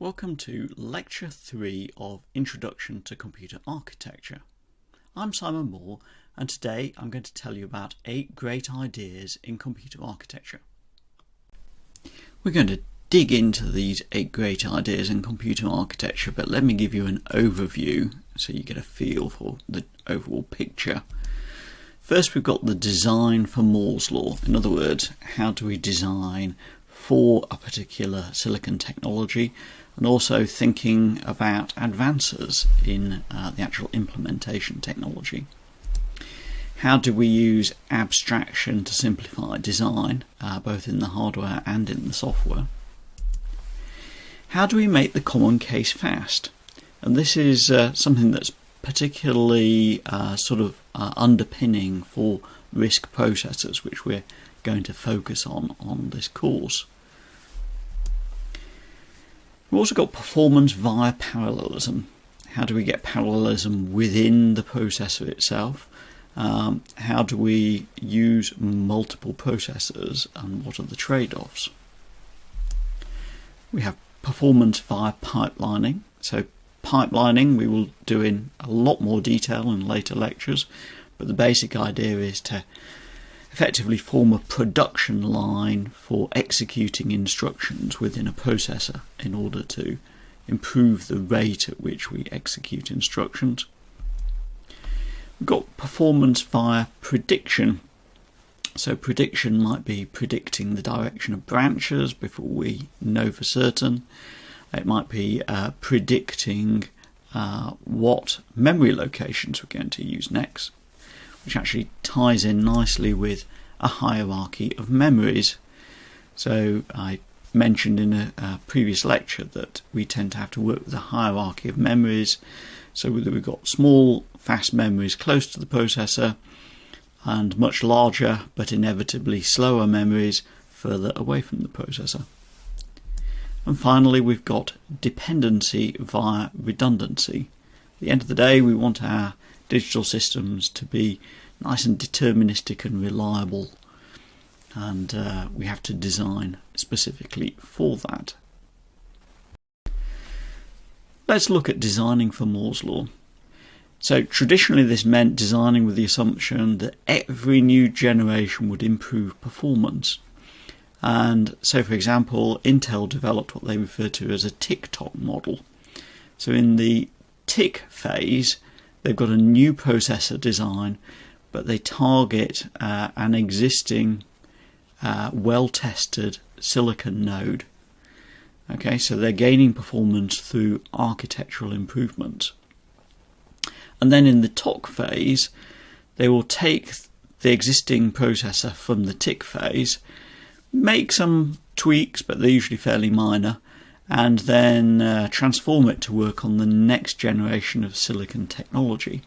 Welcome to Lecture 3 of Introduction to Computer Architecture. I'm Simon Moore, and today I'm going to tell you about 8 great ideas in computer architecture. We're going to dig into these 8 great ideas in computer architecture, but let me give you an overview so you get a feel for the overall picture. First, we've got the design for Moore's law. In other words, how do we design for a particular silicon technology, and also thinking about advances in the actual implementation technology. How do we use abstraction to simplify design, both in the hardware and in the software? How do we make the common case fast? And this is something that's particularly underpinning for RISC processors, which we're going to focus on this course. We've also got performance via parallelism. How do we get parallelism within the processor itself? How do we use multiple processors, and what are the trade-offs? We have performance via pipelining. So pipelining we will do in a lot more detail in later lectures, but the basic idea is to effectively form a production line for executing instructions within a processor in order to improve the rate at which we execute instructions. We've got performance via prediction. So prediction might be predicting the direction of branches before we know for certain. It might be predicting what memory locations we're going to use next, which actually ties in nicely with a hierarchy of memories. So I mentioned in a previous lecture that we tend to have to work with a hierarchy of memories. So we've got small, fast memories close to the processor, and much larger, but inevitably slower memories further away from the processor. And finally, we've got dependency via redundancy. At the end of the day, we want our digital systems to be nice and deterministic and reliable, and we have to design specifically for that. Let's look at designing for Moore's law. So traditionally this meant designing with the assumption that every new generation would improve performance. And so, for example, Intel developed what they refer to as a tick-tock model. So in the tick phase, they've got a new processor design, but they target an existing well-tested silicon node. Okay, so they're gaining performance through architectural improvements. And then in the tock phase, they will take the existing processor from the tick phase, make some tweaks, but they're usually fairly minor, and then transform it to work on the next generation of silicon technology.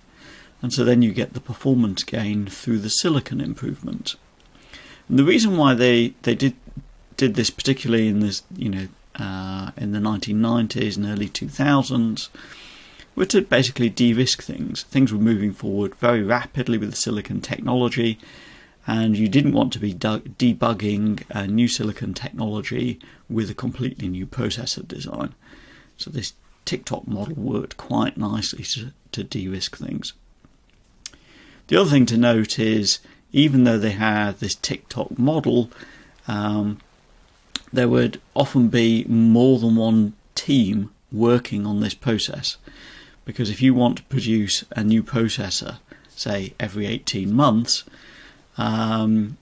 And so then you get the performance gain through the silicon improvement. And the reason why they did this, particularly in this, in the 1990s and early 2000s, were to basically de-risk things. Things were moving forward very rapidly with the silicon technology, and you didn't want to be debugging a new silicon technology with a completely new processor design. So this tick-tock model worked quite nicely to de-risk things. The other thing to note is, even though they had this tick-tock model, there would often be more than one team working on this process. Because if you want to produce a new processor, say every 18 months, and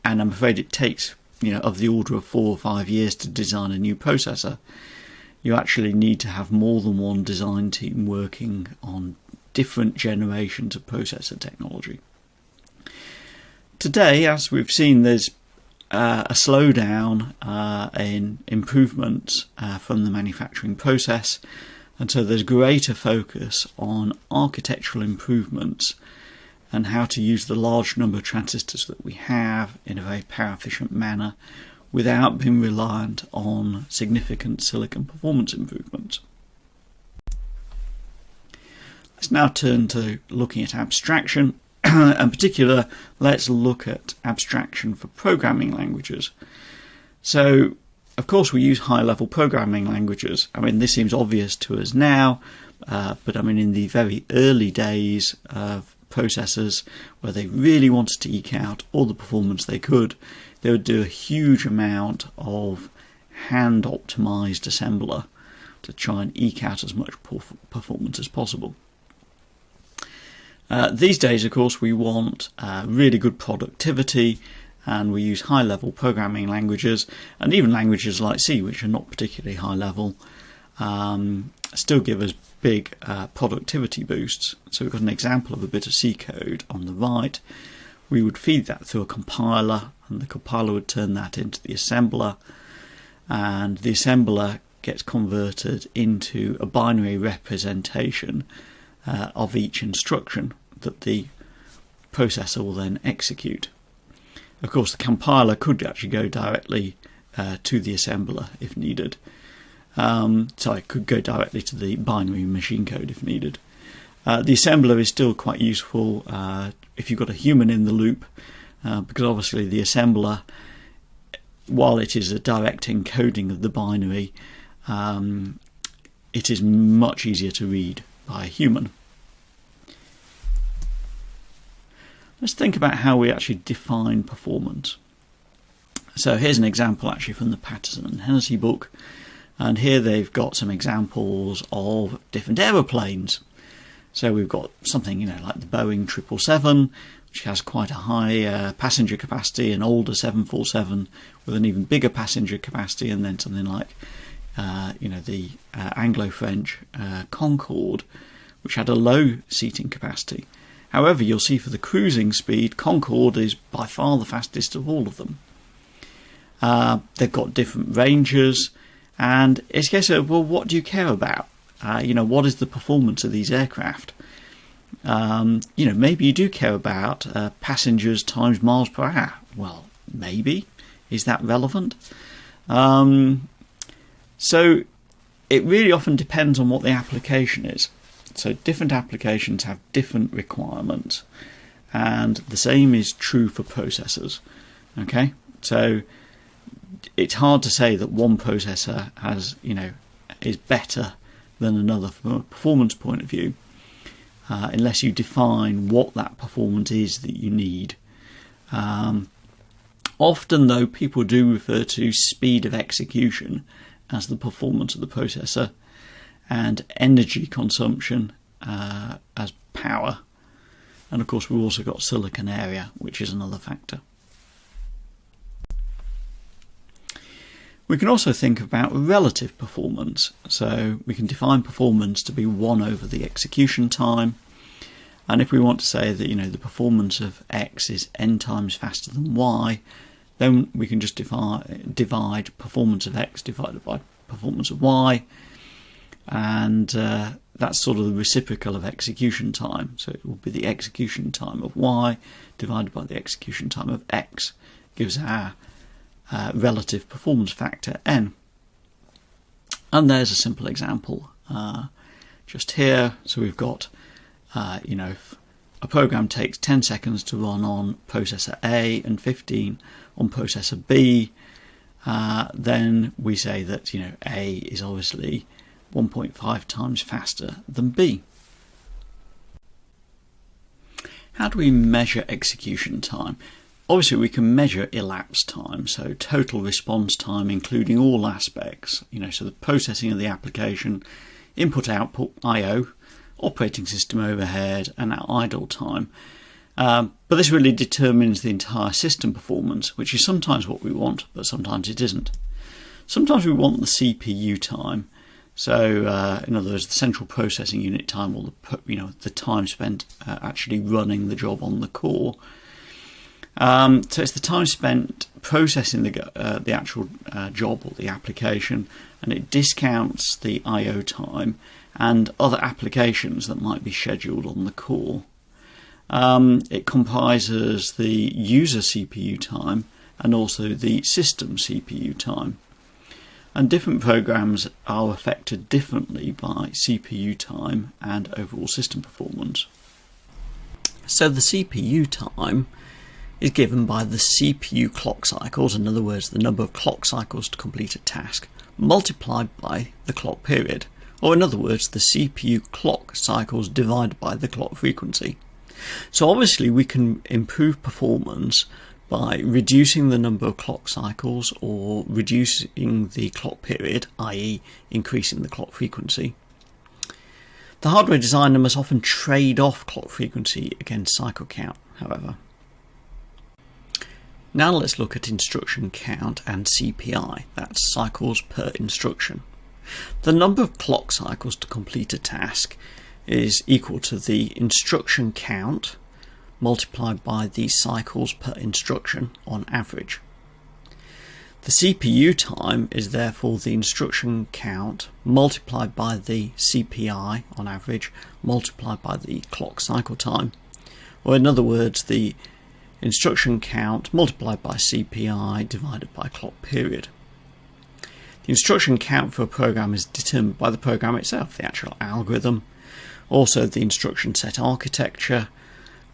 I'm afraid it takes of the order of 4 or 5 years to design a new processor, you actually need to have more than one design team working on different generations of processor technology. Today, as we've seen, there's a slowdown in improvements from the manufacturing process, and so there's greater focus on architectural improvements and how to use the large number of transistors that we have in a very power efficient manner without being reliant on significant silicon performance improvements. Let's now turn to looking at abstraction. In particular, let's look at abstraction for programming languages. So Of course, we use high-level programming languages. I mean, this seems obvious to us now, but I mean, in the very early days of processors, where they really wanted to eke out all the performance they could, they would do a huge amount of hand-optimized assembler to try and eke out as much performance as possible. These days, of course, we want really good productivity, and we use high-level programming languages, and even languages like C, which are not particularly high-level, still give us big productivity boosts. So we've got an example of a bit of C code on the right. We would feed that through a compiler, and the compiler would turn that into the assembler, and the assembler gets converted into a binary representation of each instruction that the processor will then execute. Of course, the compiler could actually go directly to the assembler if needed. So it could go directly to the binary machine code if needed. The assembler is still quite useful if you've got a human in the loop, because obviously the assembler, while it is a direct encoding of the binary, it is much easier to read by a human. Let's think about how we actually define performance. So here's an example actually from the Patterson and Hennessy book, and here they've got some examples of different aeroplanes. So we've got something, like the Boeing 777, which has quite a high passenger capacity, an older 747 with an even bigger passenger capacity, and then something like the Anglo-French Concorde, which had a low seating capacity. However, you'll see for the cruising speed, Concorde is by far the fastest of all of them. They've got different ranges, and it's a case of, well, what do you care about? What is the performance of these aircraft? Maybe you do care about passengers times miles per hour. Well, maybe. Is that relevant? So it really often depends on what the application is. So different applications have different requirements, and the same is true for processors. Okay, so it's hard to say that one processor is better than another from a performance point of view, unless you define what that performance is that you need. Often, though, people do refer to speed of execution as the performance of the processor, and energy consumption as power. And of course, we've also got silicon area, which is another factor. We can also think about relative performance. So we can define performance to be 1 over the execution time. And if we want to say that the performance of X is n times faster than Y, then we can just divide performance of X divided by performance of Y, and that's sort of the reciprocal of execution time. So it will be the execution time of Y divided by the execution time of X, gives our relative performance factor n. And there's a simple example just here. So we've got if a program takes 10 seconds to run on processor A and 15 on processor B, then we say that A is obviously 1.5 times faster than B. How do we measure execution time? Obviously, we can measure elapsed time, so total response time, including all aspects. So the processing of the application, input-output I/O, operating system overhead, and our idle time. But this really determines the entire system performance, which is sometimes what we want, but sometimes it isn't. Sometimes we want the CPU time. So, in other words, the central processing unit time, or the time spent actually running the job on the core. So it's the time spent processing the actual job or the application, and it discounts the I/O time and other applications that might be scheduled on the core. It comprises the user CPU time and also the system CPU time. And different programs are affected differently by CPU time and overall system performance. So the CPU time is given by the CPU clock cycles, in other words, the number of clock cycles to complete a task, multiplied by the clock period, or in other words, the CPU clock cycles divided by the clock frequency. So obviously we can improve performance by reducing the number of clock cycles or reducing the clock period, i.e. increasing the clock frequency. The hardware designer must often trade off clock frequency against cycle count, however. Now let's look at instruction count and CPI, that's cycles per instruction. The number of clock cycles to complete a task is equal to the instruction count multiplied by the cycles per instruction on average. The CPU time is therefore the instruction count multiplied by the CPI on average multiplied by the clock cycle time, or in other words, the instruction count multiplied by CPI divided by clock period. The instruction count for a program is determined by the program itself, the actual algorithm, also the instruction set architecture,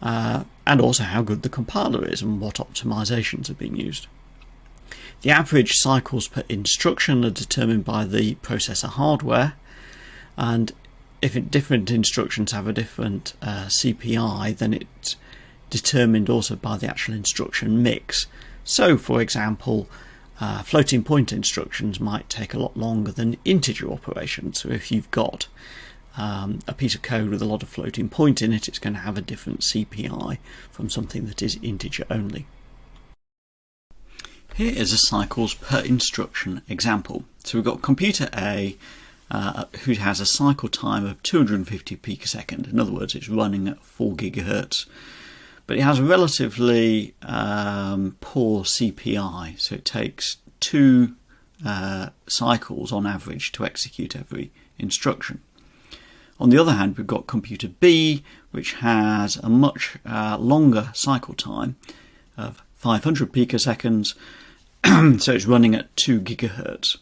and also how good the compiler is and what optimizations are being used. The average cycles per instruction are determined by the processor hardware, and if different instructions have a different CPI, then it's determined also by the actual instruction mix. So, for example, floating point instructions might take a lot longer than integer operations. So if you've got a piece of code with a lot of floating point in it, it's going to have a different CPI from something that is integer only. Here is a cycles per instruction example. So we've got computer A who has a cycle time of 250 picosecond. In other words, it's running at 4 gigahertz. But it has a relatively poor CPI, so it takes 2 cycles on average to execute every instruction. On the other hand, we've got computer B, which has a much longer cycle time of 500 picoseconds, so it's running at 2 gigahertz.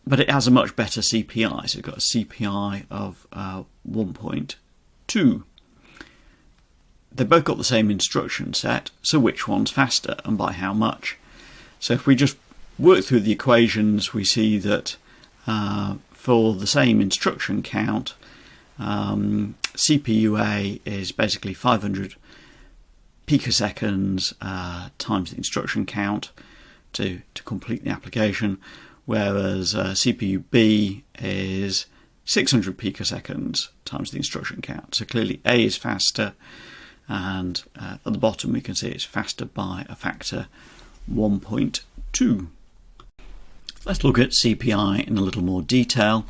But it has a much better CPI, so it's got a CPI of 1.2. They've both got the same instruction set, so which one's faster and by how much? So if we just work through the equations, we see that for the same instruction count, CPU A is basically 500 picoseconds times the instruction count to complete the application, whereas CPU B is 600 picoseconds times the instruction count. So clearly A is faster, and at the bottom we can see it's faster by a factor 1.2. Let's look at CPI in a little more detail.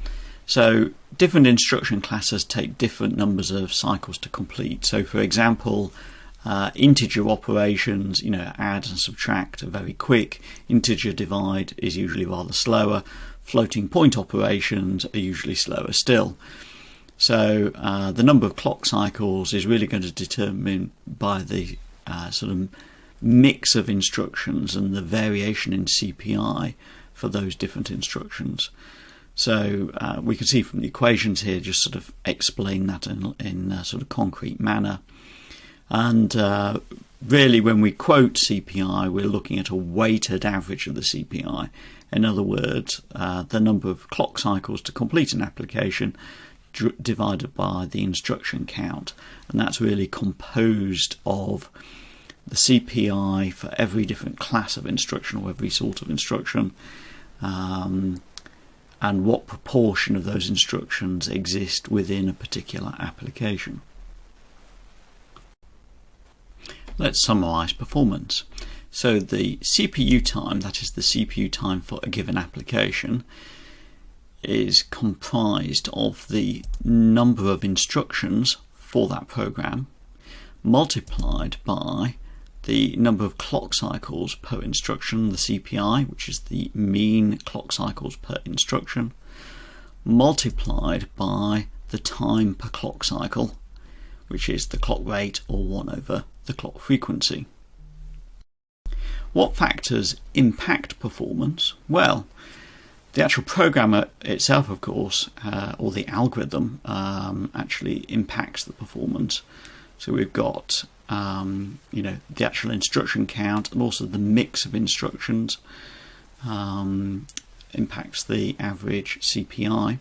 So different instruction classes take different numbers of cycles to complete. So for example, integer operations, add and subtract are very quick. Integer divide is usually rather slower. Floating point operations are usually slower still. So the number of clock cycles is really going to determine by the sort of mix of instructions and the variation in CPI for those different instructions. So we can see from the equations here, just sort of explain that in a sort of concrete manner. And really when we quote CPI, we're looking at a weighted average of the CPI. In other words, the number of clock cycles to complete an application divided by the instruction count, and that's really composed of the CPI for every different class of instruction or every sort of instruction, and what proportion of those instructions exist within a particular application. Let's summarise performance. So the CPU time, that is the CPU time for a given application, is comprised of the number of instructions for that program multiplied by the number of clock cycles per instruction, the CPI, which is the mean clock cycles per instruction, multiplied by the time per clock cycle, which is the clock rate, or 1 over the clock frequency. What factors impact performance? Well, the actual programmer itself, of course, or the algorithm, actually impacts the performance. So we've got the actual instruction count, and also the mix of instructions impacts the average CPI.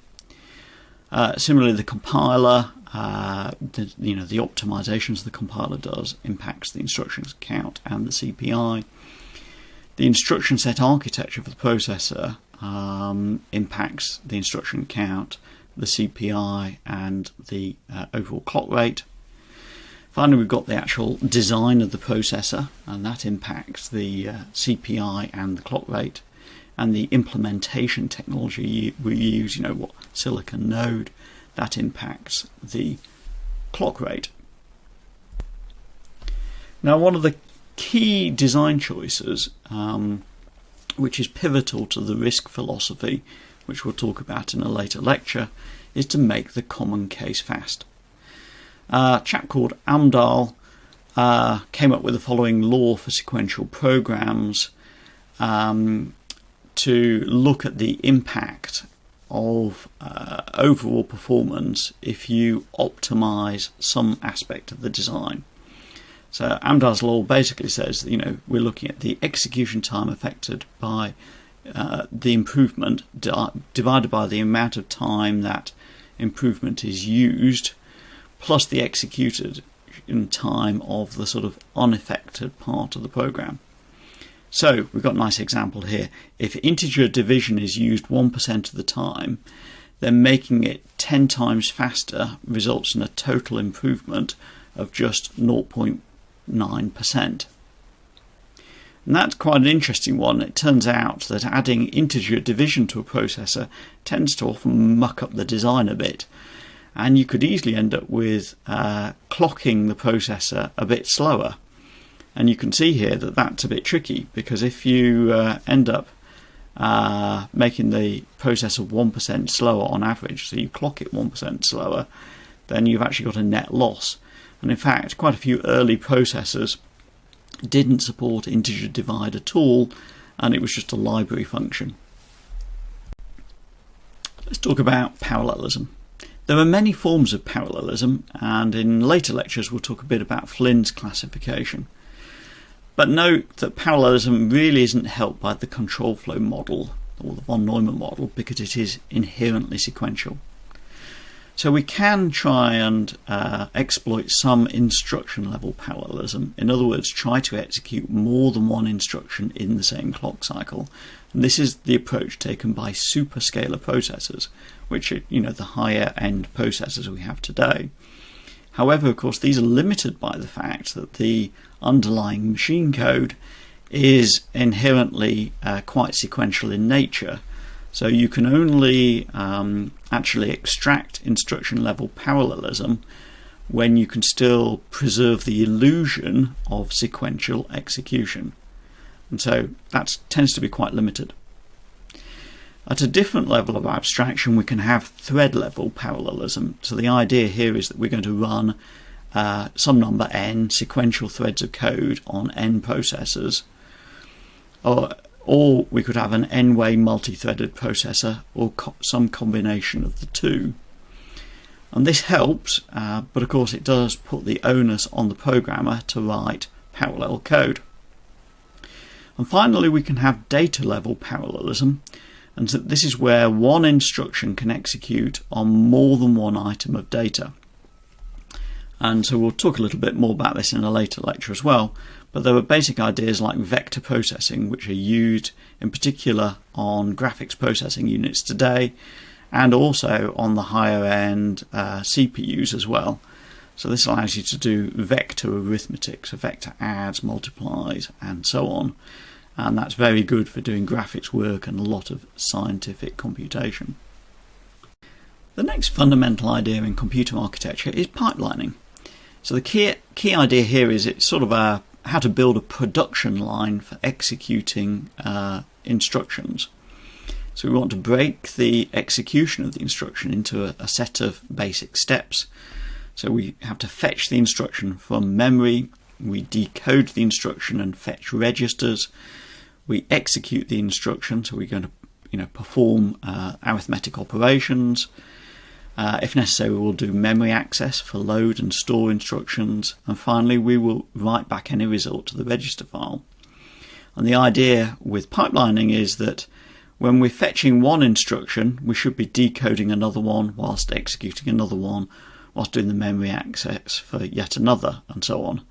Similarly, the compiler, the optimizations the compiler does impacts the instructions count and the CPI. The instruction set architecture for the processor impacts the instruction count, the CPI, and the overall clock rate. Finally, we've got the actual design of the processor, and that impacts the CPI and the clock rate. And the implementation technology we use, what silicon node, that impacts the clock rate. Now, one of the key design choices, which is pivotal to the RISC philosophy, which we'll talk about in a later lecture, is to make the common case fast. A chap called Amdahl came up with the following law for sequential programs to look at the impact of overall performance if you optimize some aspect of the design. So Amdahl's law basically says that, we're looking at the execution time affected by the improvement divided by the amount of time that improvement is used, plus the executed in time of the sort of unaffected part of the program. So we've got a nice example here. If integer division is used 1% of the time, then making it 10 times faster results in a total improvement of just 0.9%. And that's quite an interesting one. It turns out that adding integer division to a processor tends to often muck up the design a bit. And you could easily end up with clocking the processor a bit slower. And you can see here that that's a bit tricky, because if you end up making the processor 1% slower on average, so you clock it 1% slower, then you've actually got a net loss. And in fact, quite a few early processors didn't support integer divide at all, and it was just a library function. Let's talk about parallelism. There are many forms of parallelism, and in later lectures we'll talk a bit about Flynn's classification. But note that parallelism really isn't helped by the control flow model, or the von Neumann model, because it is inherently sequential. So we can try and exploit some instruction level parallelism. In other words, try to execute more than one instruction in the same clock cycle. And this is the approach taken by superscalar processors, which are the higher end processors we have today. However, of course, these are limited by the fact that the underlying machine code is inherently quite sequential in nature. So you can only actually extract instruction level parallelism when you can still preserve the illusion of sequential execution. And so that tends to be quite limited. At a different level of abstraction, we can have thread level parallelism. So the idea here is that we're going to run some number n sequential threads of code on n processors, or we could have an n-way multi-threaded processor, or some combination of the two. And this helps, but of course it does put the onus on the programmer to write parallel code. And finally, we can have data level parallelism, and so this is where one instruction can execute on more than one item of data. And so we'll talk a little bit more about this in a later lecture as well. But there are basic ideas like vector processing, which are used in particular on graphics processing units today, and also on the higher end CPUs as well. So this allows you to do vector arithmetic, so vector adds, multiplies, and so on. And that's very good for doing graphics work and a lot of scientific computation. The next fundamental idea in computer architecture is pipelining. So the key idea here is it's sort of how to build a production line for executing instructions. So we want to break the execution of the instruction into a set of basic steps. So we have to fetch the instruction from memory, we decode the instruction and fetch registers, we execute the instruction, so we're going to perform arithmetic operations, If necessary, we will do memory access for load and store instructions, and finally we will write back any result to the register file. And the idea with pipelining is that when we're fetching one instruction, we should be decoding another one whilst executing another one, whilst doing the memory access for yet another, and so on.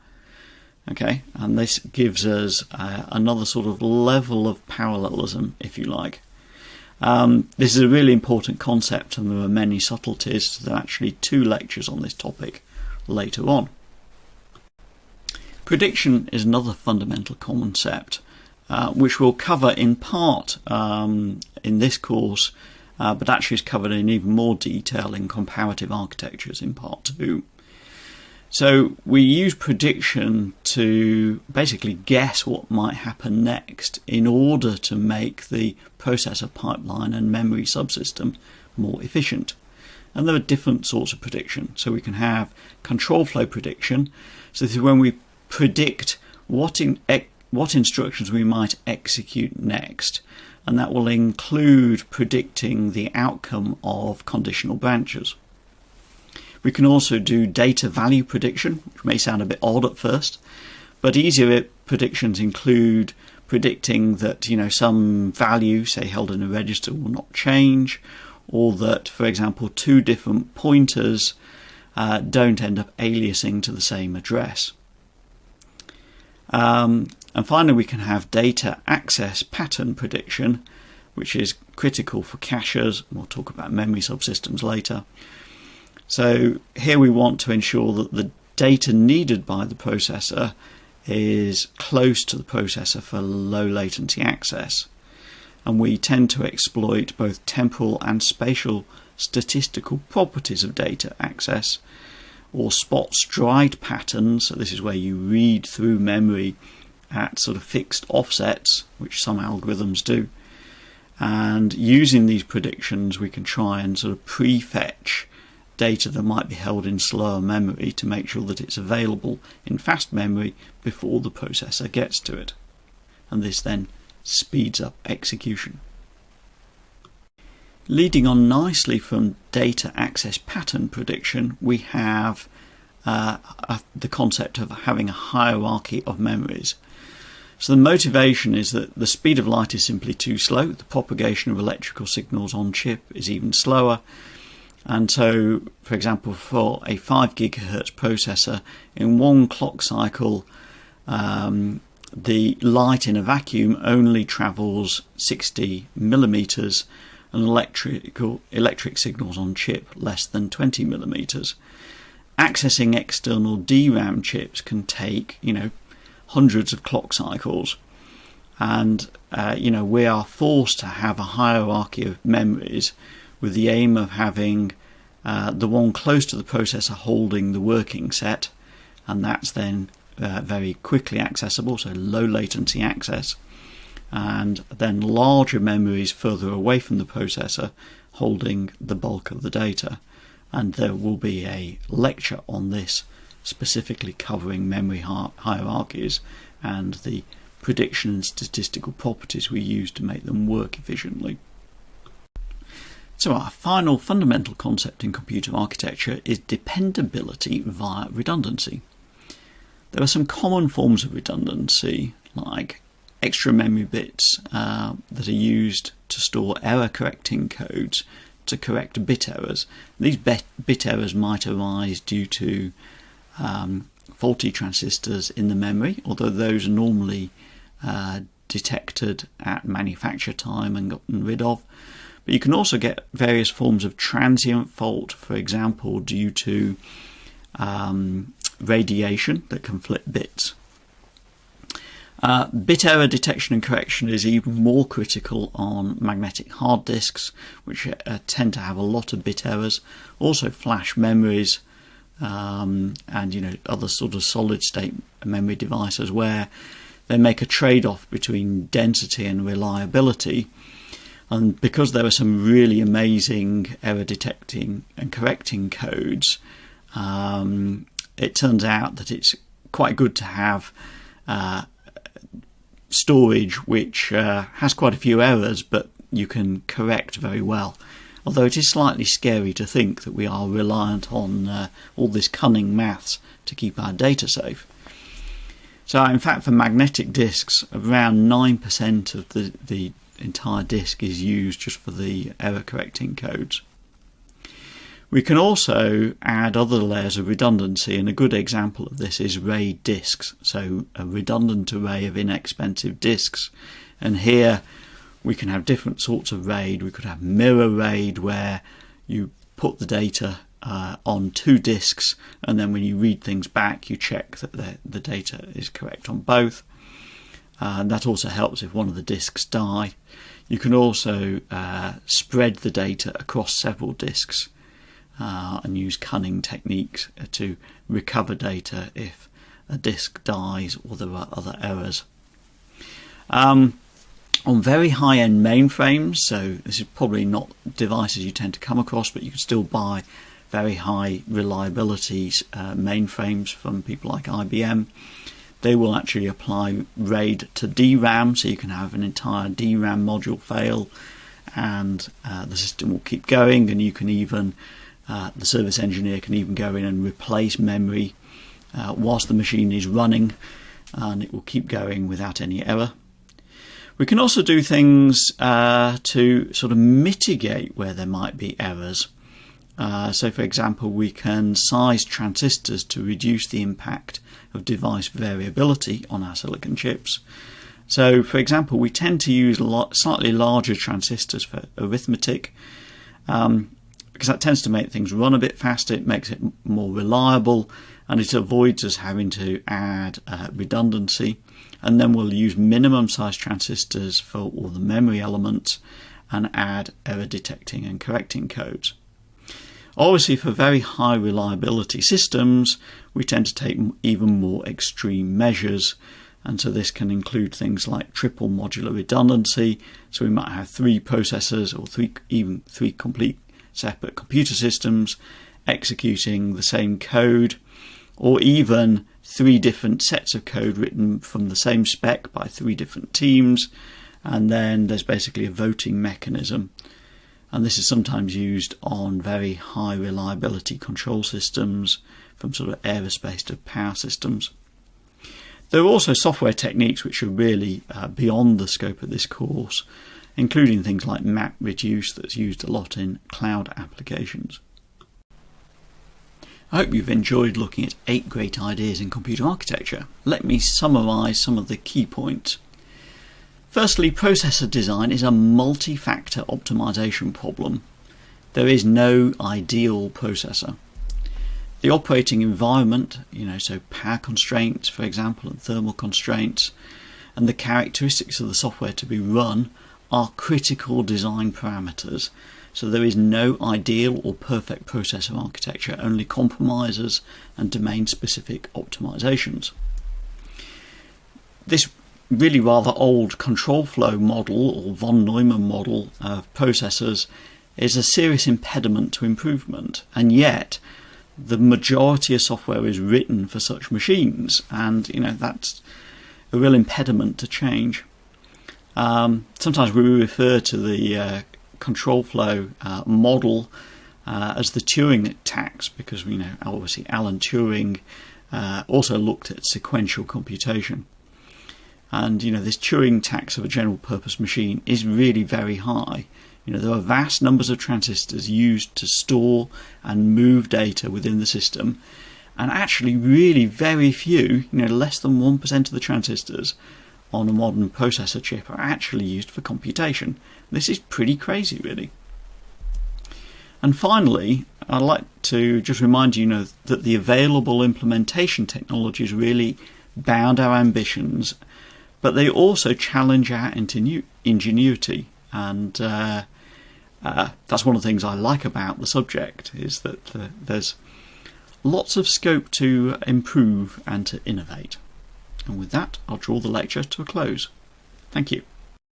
Okay, and this gives us another sort of level of parallelism, if you like. This is a really important concept, and there are many subtleties. So there are actually 2 lectures on this topic later on. Prediction is another fundamental concept, which we'll cover in part in this course, but actually is covered in even more detail in comparative architectures in part 2. So we use prediction to basically guess what might happen next in order to make the processor pipeline and memory subsystem more efficient. And there are different sorts of prediction. So we can have control flow prediction. So this is when we predict what instructions we might execute next. And that will include predicting the outcome of conditional branches. We can also do data value prediction, which may sound a bit odd at first, but easier predictions include predicting that, some value, say held in a register, will not change, or that, for example, 2 different pointers don't end up aliasing to the same address. And finally, we can have data access pattern prediction, which is critical for caches. We'll talk about memory subsystems later. So here we want to ensure that the data needed by the processor is close to the processor for low latency access. And we tend to exploit both temporal and spatial statistical properties of data access, or spot stride patterns. So this is where you read through memory at sort of fixed offsets, which some algorithms do. And using these predictions, we can try and sort of prefetch data that might be held in slower memory to make sure that it's available in fast memory before the processor gets to it. And this then speeds up execution. Leading on nicely from data access pattern prediction, we have the concept of having a hierarchy of memories. So the motivation is that the speed of light is simply too slow, the propagation of electrical signals on chip is even slower, and so, for example, for a 5 GHz processor, in one clock cycle, the light in a vacuum only travels 60 millimeters, and electric signals on chip less than 20 millimeters. Accessing external DRAM chips can take, hundreds of clock cycles, and we are forced to have a hierarchy of memories with the aim of having the one close to the processor holding the working set, and that's then very quickly accessible, so low latency access, and then larger memories further away from the processor holding the bulk of the data. And there will be a lecture on this specifically covering memory hierarchies and the prediction and statistical properties we use to make them work efficiently. So our final fundamental concept in computer architecture is dependability via redundancy. There are some common forms of redundancy, like extra memory bits that are used to store error correcting codes to correct bit errors. These bit errors might arise due to faulty transistors in the memory, although those are normally detected at manufacture time and gotten rid of. But you can also get various forms of transient fault, for example, due to radiation that can flip bits. Bit error detection and correction is even more critical on magnetic hard disks, which tend to have a lot of bit errors. Also flash memories and other sort of solid state memory devices, where they make a trade-off between density and reliability. And because there are some really amazing error detecting and correcting codes, it turns out that it's quite good to have storage which has quite a few errors, but you can correct very well. although it is slightly scary to think that we are reliant on all this cunning maths to keep our data safe. So in fact, for magnetic disks, around 9% of the entire disk is used just for the error correcting codes. We can also add other layers of redundancy, and a good example of this is RAID disks, so a redundant array of inexpensive disks. And here we can have different sorts of RAID. We could have mirror RAID, where you put the data on two disks, and then when you read things back you check that the data is correct on both. And that also helps if one of the disks die. You can also spread the data across several disks and use cunning techniques to recover data if a disk dies or there are other errors. On very high-end mainframes, so this is probably not devices you tend to come across, but you can still buy very high reliability mainframes from people like IBM. They will actually apply RAID to DRAM, so you can have an entire DRAM module fail and the system will keep going, and you can even, the service engineer can even go in and replace memory whilst the machine is running, and it will keep going without any error. We can also do things to sort of mitigate where there might be errors. So for example, we can size transistors to reduce the impact of device variability on our silicon chips. So for example, we tend to use slightly larger transistors for arithmetic because that tends to make things run a bit faster, it makes it more reliable, and it avoids us having to add redundancy. And then we'll use minimum size transistors for all the memory elements and add error detecting and correcting codes. Obviously, for very high reliability systems, we tend to take even more extreme measures, and so this can include things like triple modular redundancy. So we might have three processors or even three complete separate computer systems executing the same code, or even three different sets of code written from the same spec by three different teams, and then there's basically a voting mechanism. And this is sometimes used on very high reliability control systems, from sort of aerospace to power systems. There are also software techniques which are really beyond the scope of this course, including things like MapReduce that's used a lot in cloud applications. I hope you've enjoyed looking at 8 great ideas in computer architecture. Let me summarise some of the key points. Firstly, processor design is a multi-factor optimization problem. There is no ideal processor. The operating environment, so power constraints, for example, and thermal constraints, and the characteristics of the software to be run are critical design parameters. So there is no ideal or perfect processor architecture, only compromises and domain-specific optimizations. This really rather old control flow model, or von Neumann model of processors, is a serious impediment to improvement, and yet the majority of software is written for such machines, and that's a real impediment to change. Sometimes we refer to the control flow model as the Turing tax, because obviously Alan Turing also looked at sequential computation, and this Turing tax of a general purpose machine is really very high. There are vast numbers of transistors used to store and move data within the system, and actually really very few, less than 1% of the transistors on a modern processor chip are actually used for computation. This is pretty crazy, really. And finally, I'd like to just remind you, that the available implementation technologies really bound our ambitions, but they also challenge our ingenuity. And that's one of the things I like about the subject, is that there's lots of scope to improve and to innovate. And with that, I'll draw the lecture to a close. Thank you.